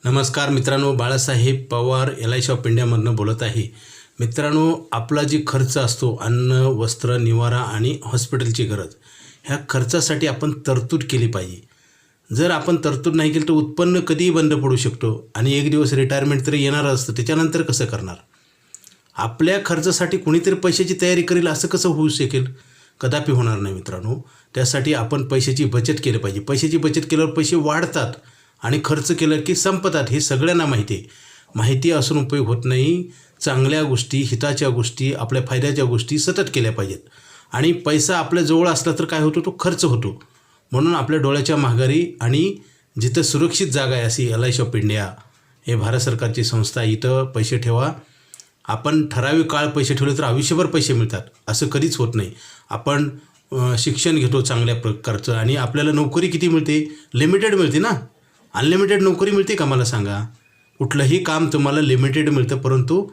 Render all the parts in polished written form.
नमस्कार मित्रांनो, Balasaheb Pawar LIC of इंडियामधून बोलत आहे. मित्रांनो, आपला जी खर्च असतो अन्न, वस्त्र, निवारा आणि हॉस्पिटलची गरज, ह्या खर्चासाठी आपण तरतूद केली पाहिजे. जर आपण तरतूद नाही केली तर उत्पन्न कधीही बंद पडू शकतो आणि एक दिवस रिटायरमेंट तरी येणार असतं. त्याच्यानंतर कसं करणार? आपल्या खर्चासाठी कुणीतरी पैशाची तयारी करेल असं कसं होऊ शकेल? कदापि होणार नाही मित्रांनो. त्यासाठी आपण पैशाची बचत केली पाहिजे. पैशाची बचत केल्यावर पैसे वाढतात आणि खर्च केलं की संपतात. हे सगळ्यांना माहिती आहे. माहिती असून उपयोग होत नाही. चांगल्या गोष्टी, हिताच्या गोष्टी, आपल्या फायद्याच्या गोष्टी सतत केल्या पाहिजेत. आणि पैसा आपल्या जवळ असला तर काय होतो? तो खर्च होतो. म्हणून आपल्या डोळ्याच्या माघारी आणि जिथं सुरक्षित जागा आहे अशी LIC ऑफ इंडिया हे भारत सरकारची संस्था, इथं पैसे ठेवा. आपण ठराविक काळ पैसे ठेवले तर आयुष्यभर पैसे मिळतात असं कधीच होत नाही. आपण शिक्षण घेतो चांगल्या प्रकारचं आणि आपल्याला नोकरी किती मिळते? लिमिटेड मिळते ना. अनलिमिटेड नोकरी मिळते का? मला सांगा. कुठलंही काम तुम्हाला लिमिटेड मिळतं, परंतु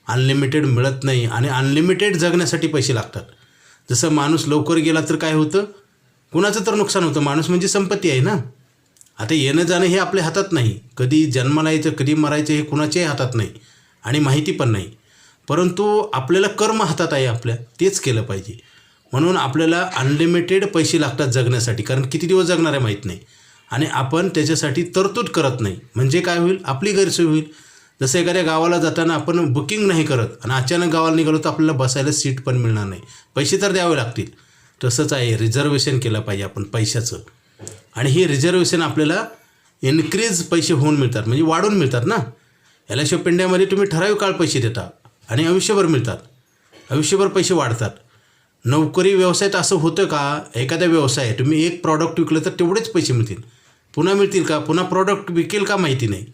अनलिमिटेड मिळत नाही. आणि अनलिमिटेड जगण्यासाठी पैसे लागतात. जसं माणूस लवकर गेला तर काय होतं? कुणाचं तर नुकसान होतं. माणूस म्हणजे संपत्ती आहे ना. आता येणं जाणं हे आपल्या हातात नाही. कधी जन्माला यायचं, कधी मरायचं हे कुणाच्याही हातात नाही आणि माहिती पण नाही. परंतु आपल्याला कर्म हातात आहे आपल्या, तेच केलं पाहिजे. म्हणून आपल्याला अनलिमिटेड पैसे लागतात जगण्यासाठी, कारण किती दिवस जगणार आहे माहीत नाही. आणि आपण त्याच्यासाठी तरतूद करत नाही. म्हणजे काय होईल? आपली गैरसोय होईल. जसं एखाद्या गावाला जाताना आपण बुकिंग नाही करत आणि अचानक गावाला निघालो तर आपल्याला बसायला सीट पण मिळणार नाही. पैसे तर द्यावे लागतील. तसंच आहे, रिझर्वेशन केलं पाहिजे आपण पैशाचं. आणि हे रिझर्वेशन आपल्याला इन्क्रीज पैसे होऊन मिळतात, म्हणजे वाढून मिळतात ना. LIC ऑफ इंडियामध्ये तुम्ही ठराविक काळ पैसे देता आणि आयुष्यभर मिळतात. आयुष्यभर पैसे वाढतात. नोकरी व्यवसायात असं होतं का? एखादा व्यवसाय आहे, तुम्ही एक प्रॉडक्ट विकलं तर तेवढेच पैसे मिळतील. पुन्हा मिळतील का? पुन्हा प्रॉडक्ट विकेल का? माहिती नाही.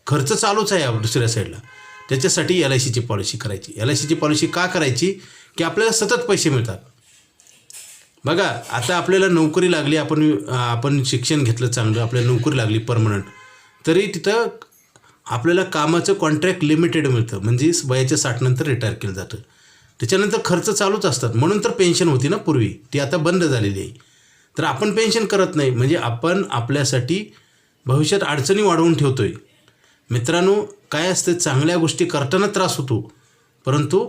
खर्च चालूच आहे दुसऱ्या साईडला. त्याच्यासाठी LICची पॉलिसी करायची. LICची पॉलिसी का करायची? की आपल्याला सतत पैसे मिळतात. बघा, आता आपल्याला नोकरी लागली, आपण शिक्षण घेतलं चांगलं, आपल्याला नोकरी लागली परमनंट, तरी तिथं आपल्याला कामाचं कॉन्ट्रॅक्ट लिमिटेड मिळतं. म्हणजे वयाच्या 60 नंतर रिटायर केलं जातं. त्याच्यानंतर खर्च चालूच असतात. म्हणून तर पेन्शन होती ना पूर्वी, ती आता बंद झालेली आहे. तर आपण पेन्शन करत नाही, म्हणजे आपण आपल्यासाठी भविष्यात अडचणी वाढवून ठेवतो आहे. मित्रांनो, काय असतं? चांगल्या गोष्टी करताना त्रास होतो, परंतु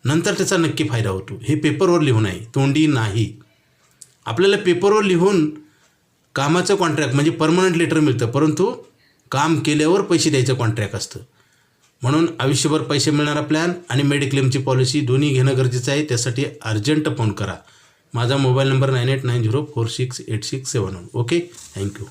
नंतर त्याचा नक्की फायदा होतो. हे पेपरवर लिहून आहे, तोंडी नाही. आपल्याला पेपरवर लिहून कामाचं कॉन्ट्रॅक्ट म्हणजे परमनंट लेटर मिळतं, परंतु काम केल्यावर पैसे द्यायचं कॉन्ट्रॅक्ट असतं. म्हणून आयुष्यभर पैसे मिळणारा प्लॅन आणि मेडिक्लेमची पॉलिसी दोन्ही घेणं गरजेचं आहे. त्यासाठी अर्जंट फोन करा. माझा मोबाईल नंबर 9890468671. Okay, thank you.